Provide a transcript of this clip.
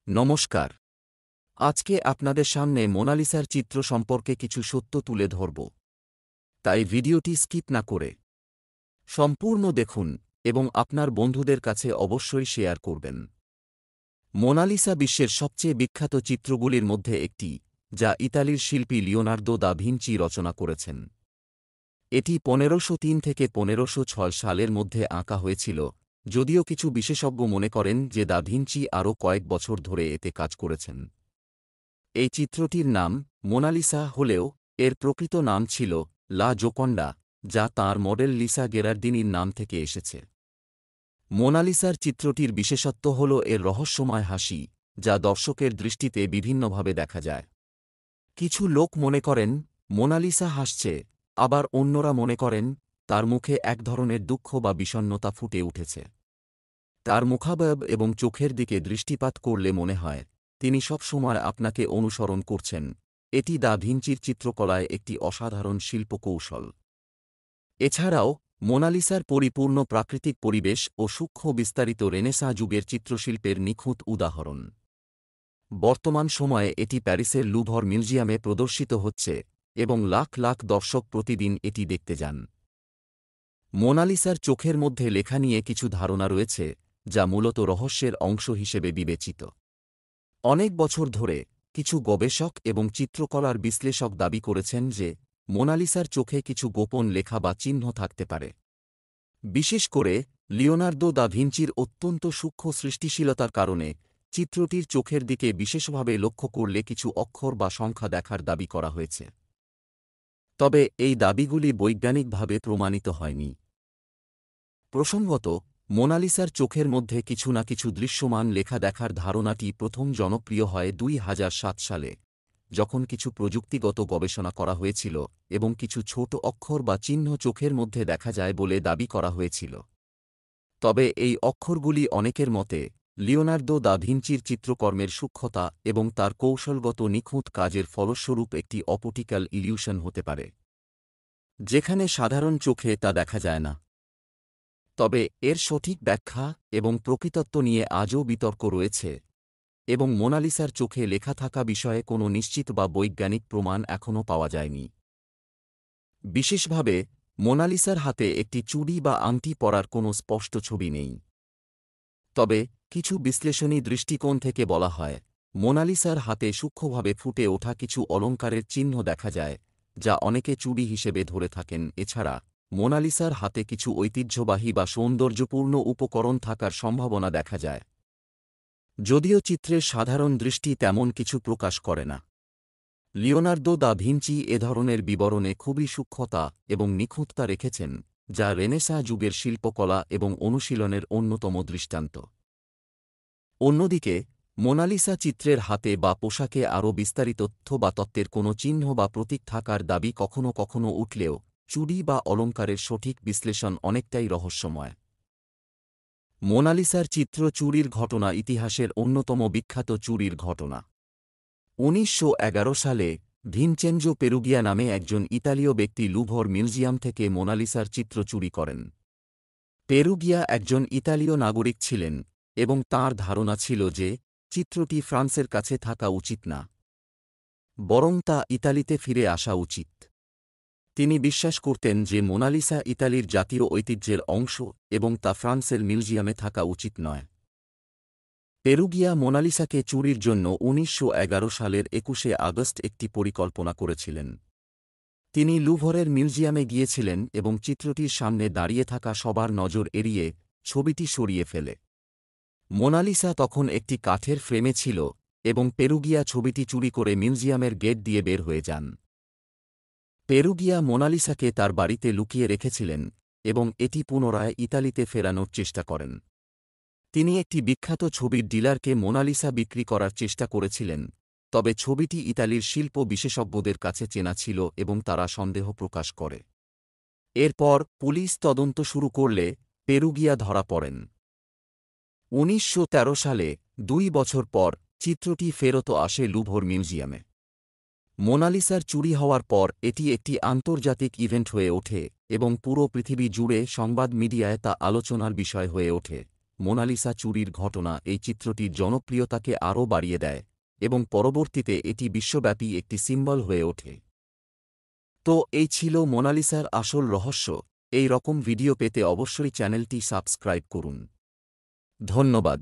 নমস্কার। আজকে আপনাদের সামনে মোনালিসার চিত্র সম্পর্কে কিছু সত্য তুলে ধরব। তাই ভিডিওটি স্কিপ না করে সম্পূর্ণ দেখুন এবং আপনার বন্ধুদের কাছে অবশ্যই শেয়ার করবেন। মোনালিসা বিশ্বের সবচেয়ে বিখ্যাত চিত্রগুলির মধ্যে একটি, যা ইতালির শিল্পী লিওনার্দো দা ভিঞ্চি রচনা করেছেন। এটি 1503 থেকে 1506 সালের মধ্যে আঁকা হয়েছিল, যদিও কিছু বিশেষজ্ঞ মনে করেন যে দা ভিঞ্চি আরও কয়েক বছর ধরে এতে কাজ করেছেন। এই চিত্রটির নাম মোনালিসা হলেও এর প্রকৃত নাম ছিল লা জোকন্ডা, যা তাঁর মডেল লিসা গেরার্দিনির নাম থেকে এসেছে। মোনালিসার চিত্রটির বিশেষত্ব হল এর রহস্যময় হাসি, যা দর্শকের দৃষ্টিতে বিভিন্নভাবে দেখা যায়। কিছু লোক মনে করেন মোনালিসা হাসছে, আবার অন্যরা মনে করেন তার মুখে এক ধরনের দুঃখ বা বিষণ্ণতা ফুটে উঠেছে। তার মুখাবয়ব এবং চোখের দিকে দৃষ্টিপাত করলে মনে হয় তিনি সবসময় আপনাকে অনুসরণ করছেন। এটি দা ভিঞ্চির চিত্রকলায় একটি অসাধারণ শিল্পকৌশল। এছাড়াও মোনালিসার পরিপূর্ণ প্রাকৃতিক পরিবেশ ও সূক্ষ্ম বিস্তারিত রেনেসাঁ যুগের চিত্রশিল্পের নিখুঁত উদাহরণ। বর্তমান সময়ে এটি প্যারিসের লুভর মিউজিয়ামে প্রদর্শিত হচ্ছে এবং লাখ লাখ দর্শক প্রতিদিন এটি দেখতে যান। মোনালিসার চোখের মধ্যে লেখা নিয়ে কিছু ধারণা রয়েছে, যা মূলত রহস্যের অংশ হিসেবে বিবেচিত। অনেক বছর ধরে কিছু গবেষক এবং চিত্রকলার বিশ্লেষক দাবি করেছেন যে মোনালিসার চোখে কিছু গোপন লেখা বা চিহ্ন থাকতে পারে। বিশেষ করে লিওনার্দো দা ভিঞ্চির অত্যন্ত সূক্ষ্ম সৃষ্টিশীলতার কারণে চিত্রটির চোখের দিকে বিশেষভাবে লক্ষ্য করলে কিছু অক্ষর বা সংখ্যা দেখার দাবি করা হয়েছে। তবে এই দাবিগুলি বৈজ্ঞানিকভাবে প্রমাণিত হয়নি। প্রসঙ্গত, মোনালিসার চোখের মধ্যে কিছু না কিছু দৃশ্যমান লেখা দেখার ধারণাটি প্রথম জনপ্রিয় হয় 2007 সালে, যখন কিছু প্রযুক্তিগত গবেষণা করা হয়েছিল এবং কিছু ছোট অক্ষর বা চিহ্ন চোখের মধ্যে দেখা যায় বলে দাবি করা হয়েছিল। তবে এই অক্ষরগুলি অনেকের মতে লিওনার্দো দা ভিঞ্চির চিত্রকর্মের সূক্ষ্মতা এবং তার কৌশলগত নিখুঁত কাজের ফলস্বরূপ একটি অপটিক্যাল ইলিউশন হতে পারে, যেখানে সাধারণ চোখে তা দেখা যায় না। তবে এর সঠিক ব্যাখ্যা এবং প্রকৃতত্ব নিয়ে আজও বিতর্ক রয়েছে এবং মোনালিসার চোখে লেখা থাকা বিষয়ে কোনো নিশ্চিত বা বৈজ্ঞানিক প্রমাণ এখনও পাওয়া যায়নি। বিশেষভাবে মোনালিসার হাতে একটি চুড়ি বা আংটি পরার কোনো স্পষ্ট ছবি নেই। তবে কিছু বিশ্লেষণী দৃষ্টিকোণ থেকে বলা হয় মোনালিসার হাতে সূক্ষ্মভাবে ফুটে ওঠা কিছু অলঙ্কারের চিহ্ন দেখা যায়, যা অনেকে চুড়ি হিসেবে ধরে থাকেন। এছাড়া মোনালিসার হাতে কিছু ঐতিহ্যবাহী বা সৌন্দর্যপূর্ণ উপকরণ থাকার সম্ভাবনা দেখা যায়, যদিও চিত্রের সাধারণ দৃষ্টি তেমন কিছু প্রকাশ করে না। লিওনার্দো দা ভিঞ্চি এ ধরনের বিবরণে খুবই সূক্ষ্মতা এবং নিখুঁততা রেখেছেন, যা রেনেসাঁ যুগের শিল্পকলা এবং অনুশীলনের অন্যতম দৃষ্টান্ত। অন্যদিকে মোনালিসা চিত্রের হাতে বা পোশাকে আরও বিস্তারিত তথ্য বা তত্ত্বের কোনো চিহ্ন বা প্রতীক থাকার দাবি কখনও কখনও উঠলেও চুড়ি বা অলঙ্কারের সঠিক বিশ্লেষণ অনেকটাই রহস্যময়। মোনালিসার চিত্র চুরির ঘটনা ইতিহাসের অন্যতম বিখ্যাত চুরির ঘটনা। 1911 সালে ভিনচেনজো পেরুগিয়া নামে একজন ইতালীয় ব্যক্তি লুভর মিউজিয়াম থেকে মোনালিসার চিত্র চুরি করেন। পেরুগিয়া একজন ইতালীয় নাগরিক ছিলেন এবং তাঁর ধারণা ছিল যে চিত্রটি ফ্রান্সের কাছে থাকা উচিত না, বরং তা ইতালিতে ফিরে আসা উচিত। তিনি বিশ্বাস করতেন যে মোনালিসা ইতালির জাতীয় ঐতিহ্যের অংশ এবং তা ফ্রান্সের মিউজিয়ামে থাকা উচিত নয়। পেরুগিয়া মোনালিসাকে চুরির জন্য 1911 সালের 21শে আগস্ট একটি পরিকল্পনা করেছিলেন। তিনি লুভরের মিউজিয়ামে গিয়েছিলেন এবং চিত্রটির সামনে দাঁড়িয়ে থাকা সবার নজর এড়িয়ে ছবিটি সরিয়ে ফেলে। মোনালিসা তখন একটি কাঠের ফ্রেমে ছিল এবং পেরুগিয়া ছবিটি চুরি করে মিউজিয়ামের গেট দিয়ে বের হয়ে যান। পেরুগিয়া মোনালিসাকে তার বাড়িতে লুকিয়ে রেখেছিলেন এবং এটি পুনরায় ইতালিতে ফেরানোর চেষ্টা করেন। তিনি একটি বিখ্যাত ছবির ডিলারকে মোনালিসা বিক্রি করার চেষ্টা করেছিলেন, তবে ছবিটি ইতালির শিল্প বিশেষজ্ঞদের কাছে চেনা ছিল এবং তারা সন্দেহ প্রকাশ করে। এরপর পুলিশ তদন্ত শুরু করলে পেরুগিয়া ধরা পড়েন। 1913 সালে 2 বছর পর চিত্রটি ফেরত আসে লুভর মিউজিয়ামে। মোনালিসার চুরি হওয়ার পর এটি একটি আন্তর্জাতিক ইভেন্ট হয়ে ওঠে এবং পুরো পৃথিবী জুড়ে সংবাদ মিডিয়ায় তা আলোচনার বিষয় হয়ে ওঠে মোনালিসা চুরির ঘটনা এই চিত্রটির জনপ্রিয়তাকে আরও বাড়িয়ে দেয় এবং পরবর্তীতে এটি বিশ্বব্যাপী একটি সিম্বল হয়ে ওঠে। তো এই ছিল মোনালিসার আসল রহস্য। এই রকম ভিডিও পেতে অবশ্যই চ্যানেলটি সাবস্ক্রাইব করুন। ধন্যবাদ।